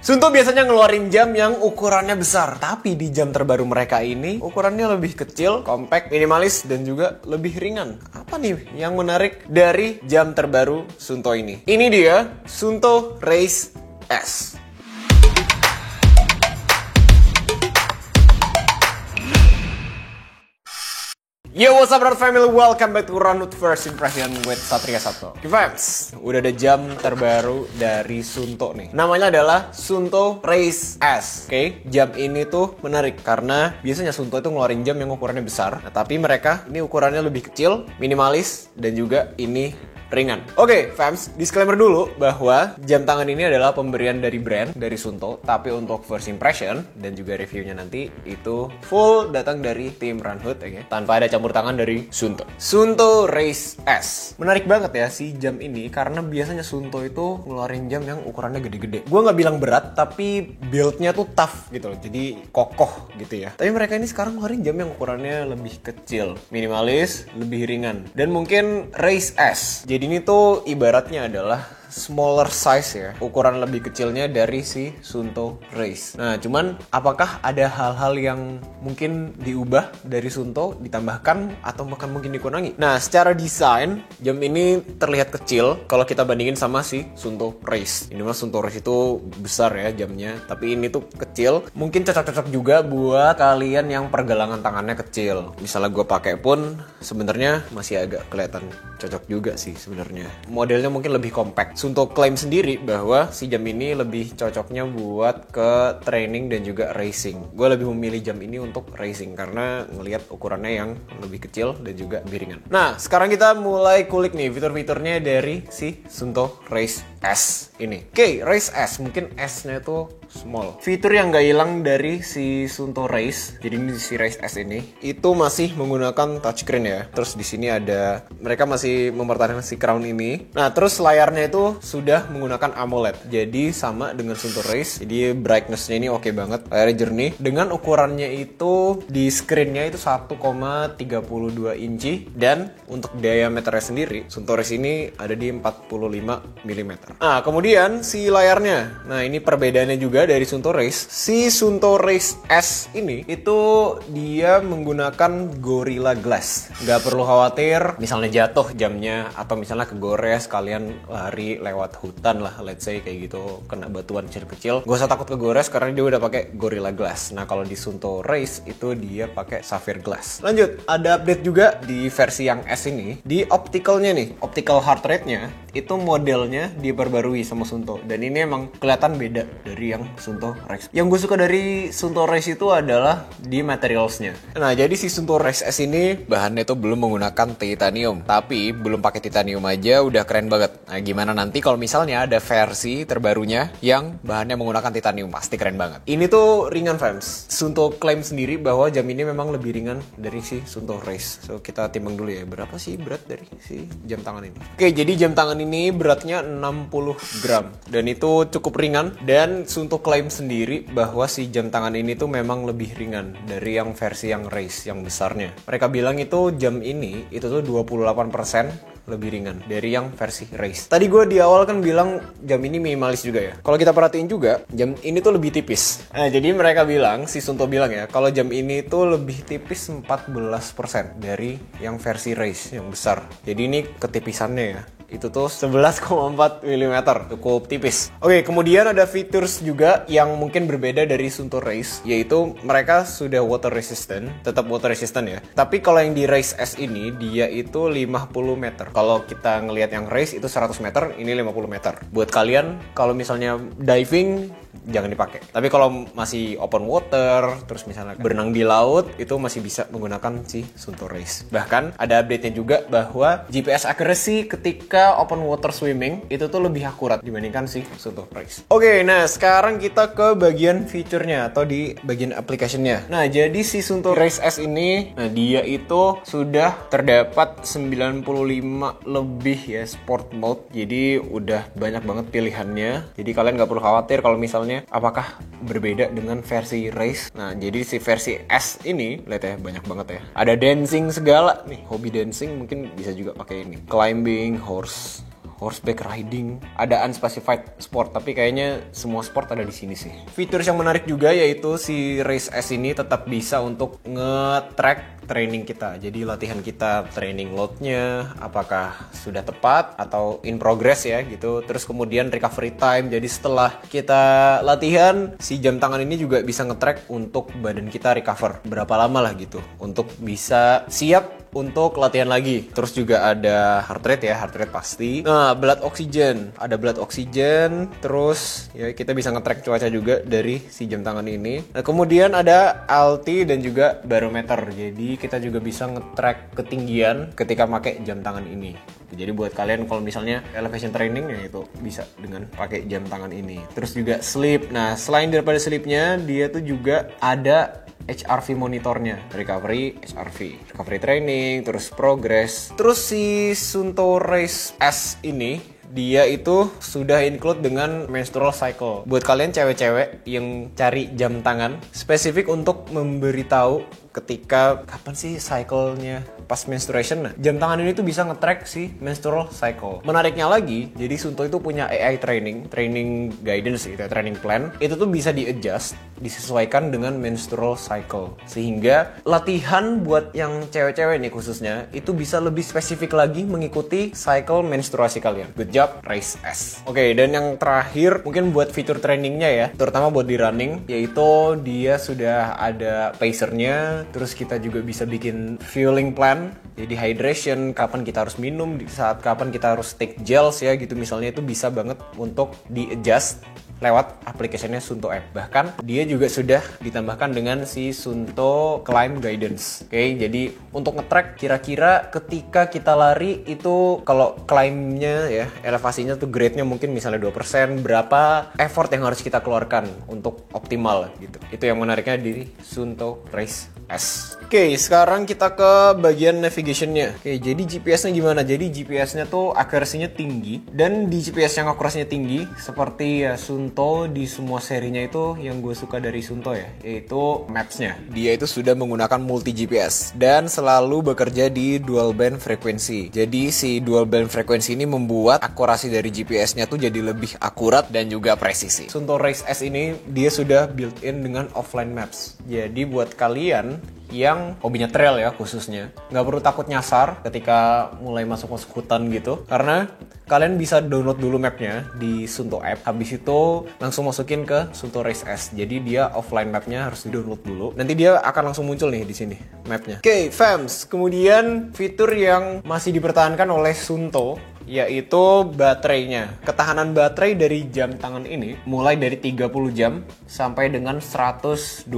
Sunto biasanya ngeluarin jam yang ukurannya besar, tapi di jam terbaru mereka ini ukurannya lebih kecil, compact, minimalis, dan juga lebih ringan. Apa nih yang menarik dari jam terbaru Sunto ini? Ini dia Sunto Race S. Yo, what's up Runut Family? Welcome back to Runut First Impression with Satria Sato. Fans, udah ada jam terbaru dari Sunto nih. Namanya adalah Sunto Race S. Oke, jam ini tuh menarik karena biasanya Sunto itu ngeluarin jam yang ukurannya besar. Nah, tapi mereka ini ukurannya lebih kecil, minimalis, dan juga ini ringan. Oke, fans, disclaimer dulu bahwa jam tangan ini adalah pemberian dari brand, dari Sunto. Tapi untuk first impression dan juga reviewnya nanti itu full datang dari tim Runut, okay? Tanpa ada campur tangan dari Sunto. Sunto Race S. Menarik banget ya si jam ini karena biasanya Sunto itu ngeluarin jam yang ukurannya gede-gede. Gue nggak bilang berat, tapi build-nya tuh tough gitu loh. Jadi kokoh gitu ya. Tapi mereka ini sekarang ngeluarin jam yang ukurannya lebih kecil, minimalis, lebih ringan. Dan mungkin Race S. Jadi ini tuh ibaratnya adalah smaller size ya, ukuran lebih kecilnya dari si Sunto Race. Nah, cuman apakah ada hal-hal yang mungkin diubah dari Sunto, ditambahkan atau bahkan mungkin dikurangi? Nah, secara desain jam ini terlihat kecil kalau kita bandingin sama si Sunto Race. Ini mah Sunto Race itu besar ya jamnya, tapi ini tuh kecil. Mungkin cocok-cocok juga buat kalian yang pergelangan tangannya kecil. Misalnya gue pakai pun sebenarnya masih agak kelihatan cocok juga sih sebenarnya. Modelnya mungkin lebih compact. Sunto klaim sendiri bahwa si jam ini lebih cocoknya buat ke training dan juga racing. Gue lebih memilih jam ini untuk racing karena ngelihat ukurannya yang lebih kecil dan juga lebih ringan. Nah, sekarang kita mulai kulik nih fitur-fiturnya dari si Sunto Race S ini. Oke, Race S, mungkin S-nya tuh small. Fitur yang gak hilang dari si Sunto Race, jadi ini si Race S ini, itu masih menggunakan touchscreen ya. Terus di sini ada, mereka masih mempertahankan si crown ini. Nah, terus layarnya itu sudah menggunakan AMOLED. Jadi sama dengan Sunto Race. Jadi brightness-nya ini oke banget. Layarnya jernih. Dengan ukurannya itu di screen-nya itu 1,32 inci. Dan untuk diameternya sendiri, Sunto Race ini ada di 45 mm. Nah, kemudian si layarnya. Nah, ini perbedaannya juga dari Sunto Race. Si Sunto Race S ini itu dia menggunakan Gorilla Glass. Nggak perlu khawatir misalnya jatuh jamnya atau misalnya kegores kalian lari lewat hutan lah, let's say kayak gitu, kena batuan kecil-kecil, gak usah takut kegores karena dia udah pakai Gorilla Glass. Nah, kalau di Sunto Race itu dia pakai Sapphire Glass. Lanjut, ada update juga di versi yang S ini. Di opticalnya nih, optical heart rate-nya itu modelnya diperbarui sama Sunto, dan ini emang kelihatan beda dari yang Sunto Race. Yang gue suka dari Sunto Race itu adalah di materialsnya. Nah, jadi si Sunto Race S ini bahannya itu belum menggunakan titanium, tapi belum pakai titanium aja udah keren banget. Nah, gimana nanti kalau misalnya ada versi terbarunya yang bahannya menggunakan titanium, pasti keren banget. Ini tuh ringan, fans. Sunto klaim sendiri bahwa jam ini memang lebih ringan dari si Sunto Race. So, kita timbang dulu ya, berapa sih berat dari si jam tangan ini. Oke, jadi jam tangan ini beratnya 60 gram. Dan itu cukup ringan. Dan Sunto klaim sendiri bahwa si jam tangan ini tuh memang lebih ringan dari yang versi yang Race, yang besarnya. Mereka bilang itu jam ini, itu tuh 28% lebih ringan dari yang versi Race. Tadi gue di awal kan bilang jam ini minimalis juga ya. Kalau kita perhatiin juga, jam ini tuh lebih tipis. Nah, jadi mereka bilang, si Sunto bilang ya, kalau jam ini tuh lebih tipis 14% dari yang versi Race, yang besar. Jadi ini ketipisannya ya. Itu tuh 11,4 mm, cukup tipis. Oke, kemudian ada features juga yang mungkin berbeda dari Sunto Race, yaitu mereka sudah water resistant, tetap water resistant ya. Tapi kalau yang di Race S ini, dia itu 50 meter. Kalau kita ngelihat yang Race itu 100 meter, ini 50 meter. Buat kalian, kalau misalnya diving, jangan dipakai. Tapi kalau masih open water, terus misalnya berenang di laut, itu masih bisa menggunakan si Sunto Race. Bahkan ada update-nya juga bahwa GPS accuracy ketika open water swimming itu tuh lebih akurat dibandingkan si Sunto Race. Oke, nah sekarang kita ke bagian feature-nya atau di bagian application-nya. Nah, jadi si Sunto Race S ini, nah dia itu sudah terdapat 95 lebih ya sport mode. Jadi udah banyak banget pilihannya. Jadi kalian gak perlu khawatir kalau misalnya apakah berbeda dengan versi Race. Nah, jadi si versi S ini, lihat ya, banyak banget ya. Ada dancing segala nih, hobi dancing mungkin bisa juga pakai ini. Climbing, horseback riding, ada unspecified sport, tapi kayaknya semua sport ada di sini sih. Fitur yang menarik juga yaitu si Race S ini tetap bisa untuk nge-track training kita. Jadi latihan kita, training load-nya apakah sudah tepat atau in progress ya gitu. Terus kemudian recovery time. Jadi setelah kita latihan, si jam tangan ini juga bisa nge-track untuk badan kita recover berapa lama lah gitu, untuk bisa siap untuk latihan lagi. Terus juga ada heart rate ya, heart rate pasti. Nah, blood oxygen, ada blood oxygen. Terus ya kita bisa nge-track cuaca juga dari si jam tangan ini. Nah, kemudian ada alti dan juga barometer. Jadi kita juga bisa nge-track ketinggian ketika pakai jam tangan ini. Jadi buat kalian kalau misalnya elevation training ya itu bisa dengan pakai jam tangan ini. Terus juga sleep. Nah, selain daripada sleepnya, dia tuh juga ada HRV monitornya, recovery, HRV, recovery training, terus progress. Terus si Suunto Race S ini dia itu sudah include dengan menstrual cycle. Buat kalian cewek-cewek yang cari jam tangan spesifik untuk memberitahu ketika kapan sih cycle-nya pas menstruation. Nah, jam tangan ini tuh bisa nge-track si menstrual cycle. Menariknya lagi, jadi Suunto itu punya AI training guidance gitu, training plan. Itu tuh bisa di-adjust, disesuaikan dengan menstrual cycle. Sehingga latihan buat yang cewek-cewek nih khususnya, itu bisa lebih spesifik lagi mengikuti cycle menstruasi kalian. Good job, Race S. Oke, dan yang terakhir mungkin buat fitur trainingnya ya, terutama buat di running, yaitu dia sudah ada pacernya. Terus kita juga bisa bikin fueling plan, jadi hydration, kapan kita harus minum, di saat kapan kita harus take gels ya gitu misalnya, itu bisa banget untuk di-adjust lewat aplikasinya Suunto App. Bahkan dia juga sudah ditambahkan dengan si Suunto Climb Guidance. Oke, jadi untuk nge-track kira-kira ketika kita lari itu kalau climbnya ya, elevasinya tuh grade-nya mungkin misalnya 2%, berapa effort yang harus kita keluarkan untuk optimal gitu. Itu yang menariknya di Suunto Race S. Oke, sekarang kita ke bagian navigation-nya. Oke, jadi GPS-nya gimana? Jadi GPS-nya tuh akurasinya tinggi, dan di GPS yang akurasinya tinggi seperti ya Suunto di semua serinya itu yang gue suka dari Suunto ya, yaitu Maps-nya. Dia itu sudah menggunakan multi GPS dan selalu bekerja di dual band frekuensi. Jadi si dual band frekuensi ini membuat akurasi dari GPS-nya tuh jadi lebih akurat dan juga presisi. Suunto Race S ini dia sudah built-in dengan offline maps. Jadi buat kalian yang hobinya trail ya khususnya, nggak perlu takut nyasar ketika mulai masuk-masuk hutan gitu, karena kalian bisa download dulu mapnya di Suunto App, habis itu langsung masukin ke Suunto Race S. Jadi dia offline mapnya harus di download dulu, nanti dia akan langsung muncul nih di sini mapnya. Oke, fams, kemudian fitur yang masih dipertahankan oleh Suunto yaitu baterainya. Ketahanan baterai dari jam tangan ini mulai dari 30 jam sampai dengan 120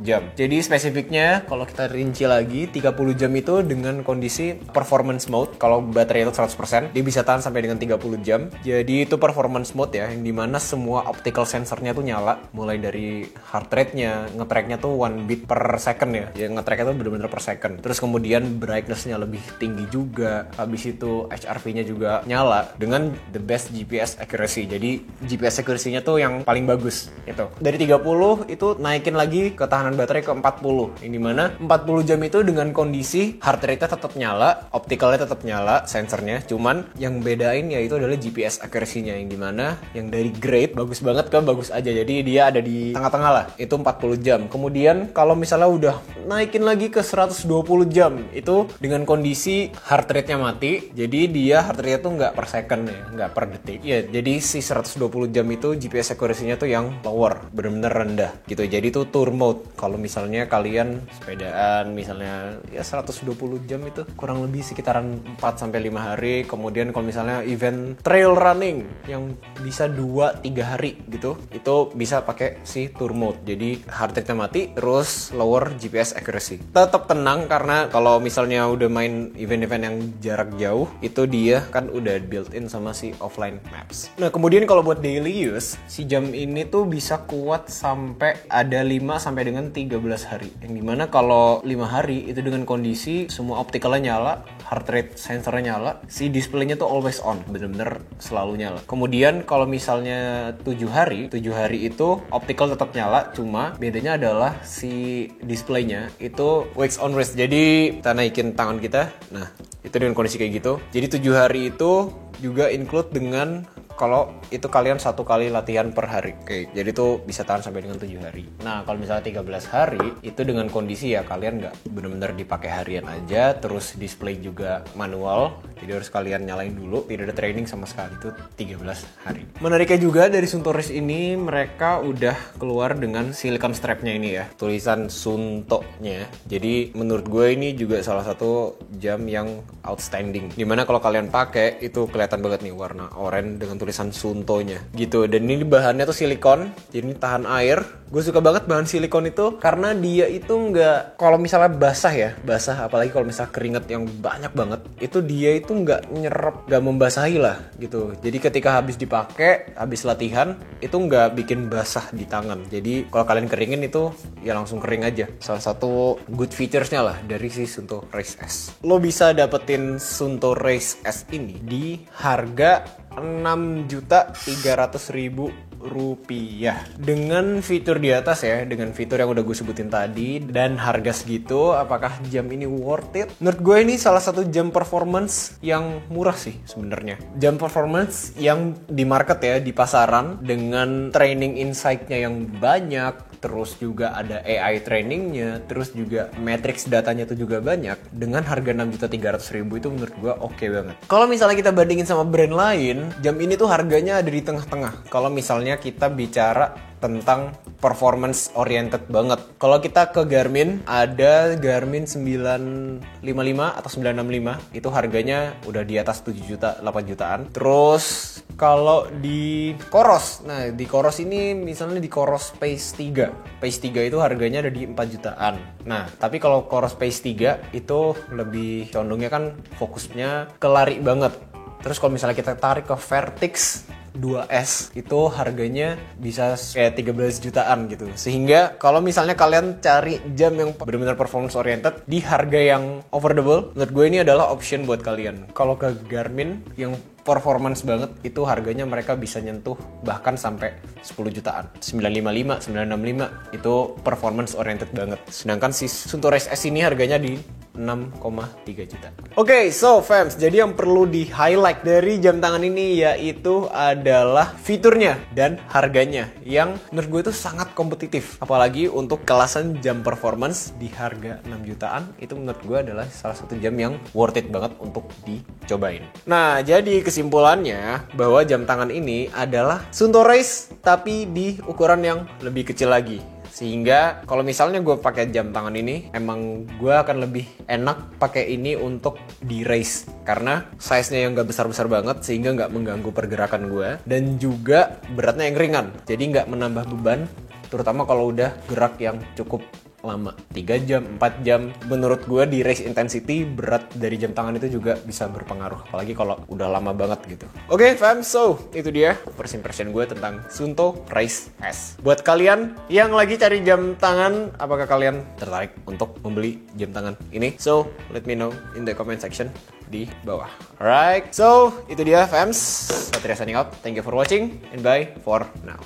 jam. Jadi spesifiknya kalau kita rinci lagi, 30 jam itu dengan kondisi performance mode. Kalau baterai itu 100%, dia bisa tahan sampai dengan 30 jam. Jadi itu performance mode ya, yang dimana semua optical sensornya tuh nyala, mulai dari heart rate-nya, nge-track-nya tuh 1 beat per second ya. Yang nge-track-nya tuh bener-bener per second. Terus kemudian brightness-nya lebih tinggi juga. Habis itu HRV-nya juga nyala dengan the best GPS accuracy. Jadi GPS accuracy-nya tuh yang paling bagus gitu. Dari 30 itu naikin lagi ketahanan baterai ke 40. Yang dimana 40 jam itu dengan kondisi heart rate-nya tetap nyala, opticalnya tetap nyala, sensornya. Cuman yang bedain yaitu adalah GPS accuracy-nya, yang dimana yang dari grade bagus banget ke bagus aja. Jadi dia ada di tengah-tengah lah. Itu 40 jam. Kemudian kalau misalnya udah naikin lagi ke 120 jam, itu dengan kondisi heart rate-nya mati. Jadi dia heart rate tuh nggak per second ya, nggak per detik ya. Jadi si 120 jam itu GPS accuracy-nya tuh yang lower, bener-bener rendah gitu. Jadi tuh tour mode. Kalau misalnya kalian sepedaan misalnya ya 120 jam itu kurang lebih sekitaran 4-5 hari. Kemudian kalau misalnya event trail running yang bisa 2-3 hari gitu, itu bisa pakai si tour mode. Jadi heart rate-nya mati, terus lower GPS accuracy. Tetap tenang karena kalau misalnya udah main event-event yang jarak jauh, itu dia kan udah built-in sama si offline maps. Nah, kemudian kalau buat daily use, si jam ini tuh bisa kuat sampai ada 5 sampai dengan 13 hari. Yang dimana kalau 5 hari itu dengan kondisi semua opticalnya nyala, heart rate sensornya nyala, si displaynya tuh always on, bener-bener selalu nyala. Kemudian kalau misalnya 7 hari itu optical tetap nyala, cuma bedanya adalah si displaynya itu wax on rest. Jadi kita naikin tangan kita, nah Itu dengan kondisi kayak gitu. Jadi 7 hari itu juga include dengan kalau itu kalian 1 kali latihan per hari. Oke, jadi itu bisa tahan sampai dengan 7 hari. Nah, kalau misalnya 13 hari, itu dengan kondisi ya kalian nggak bener-bener dipakai harian aja, terus display juga manual. Jadi harus kalian nyalain dulu, tidak ada training sama sekali, itu 13 hari. Menariknya juga dari Suunto Race ini, mereka udah keluar dengan silicone strapnya ini ya. Tulisan Suunto-nya. Jadi menurut gue ini juga salah satu jam yang outstanding. Dimana kalau kalian pakai, itu kelihatan banget nih warna oranye dengan tulisan Suunto-nya gitu. Dan ini bahannya tuh silikon, jadi ini tahan air. Gue suka banget bahan silikon itu karena dia itu nggak, kalau misalnya basah ya, basah apalagi kalau misalnya keringat yang banyak banget, itu dia itu nggak nyerap, nggak membasahi lah gitu. Jadi ketika habis dipakai, habis latihan, itu nggak bikin basah di tangan. Jadi kalau kalian keringin itu ya langsung kering aja. Salah satu good features-nya lah dari si Suunto Race S. Lo bisa dapetin Suunto Race S ini di harga 6.300.000 rupiah dengan fitur di atas ya, dengan fitur yang udah gue sebutin tadi dan harga segitu. Apakah jam ini worth it? Menurut gue ini salah satu jam performance yang murah sih sebenarnya. Jam performance yang di market ya, di pasaran, dengan training insight-nya yang banyak, terus juga ada AI trainingnya, terus juga matrix datanya tuh juga banyak. Dengan harga 6.300.000 itu menurut gue oke banget. Kalau misalnya kita bandingin sama brand lain, jam ini tuh harganya ada di tengah-tengah. Kalau misalnya kita bicara tentang performance oriented banget. Kalau kita ke Garmin, ada Garmin 955 atau 965, itu harganya udah di atas 7 juta, 8 jutaan. Terus kalau di Coros, nah di Coros ini misalnya di Coros Pace 3. Pace 3 itu harganya ada di 4 jutaan. Nah, tapi kalau Coros Pace 3 itu lebih condongnya kan fokusnya ke lari banget. Terus kalau misalnya kita tarik ke Vertix 2S, itu harganya bisa kayak 13 jutaan gitu. Sehingga kalau misalnya kalian cari jam yang benar-benar performance oriented di harga yang affordable, menurut gue ini adalah option buat kalian. Kalau ke Garmin yang performance banget, itu harganya mereka bisa nyentuh bahkan sampai 10 jutaan. 955, 965 itu performance oriented banget. Sedangkan si Suunto Race S ini harganya di 6,3 juta. Oke, so fams, jadi yang perlu di highlight dari jam tangan ini yaitu adalah fiturnya dan harganya yang menurut gue itu sangat kompetitif. Apalagi untuk kelasan jam performance di harga 6 jutaan, itu menurut gue adalah salah satu jam yang worth it banget untuk dicobain. Nah, jadi kesimpulannya bahwa jam tangan ini adalah Suunto Race tapi di ukuran yang lebih kecil lagi. Sehingga kalau misalnya gue pakai jam tangan ini, emang gue akan lebih enak pakai ini untuk di race karena size-nya yang gak besar-besar banget sehingga gak mengganggu pergerakan gue, dan juga beratnya yang ringan, jadi gak menambah beban, terutama kalau udah gerak yang cukup lama, 3 jam, 4 jam. Menurut gue di race intensity, berat dari jam tangan itu juga bisa berpengaruh, apalagi kalau udah lama banget gitu. Oke, fam, so itu dia first impression gue tentang Suunto Race S. Buat kalian yang lagi cari jam tangan, apakah kalian tertarik untuk membeli jam tangan ini? So, let me know in the comment section di bawah. Alright, so itu dia fams, Satria signing out. Thank you for watching and bye for now.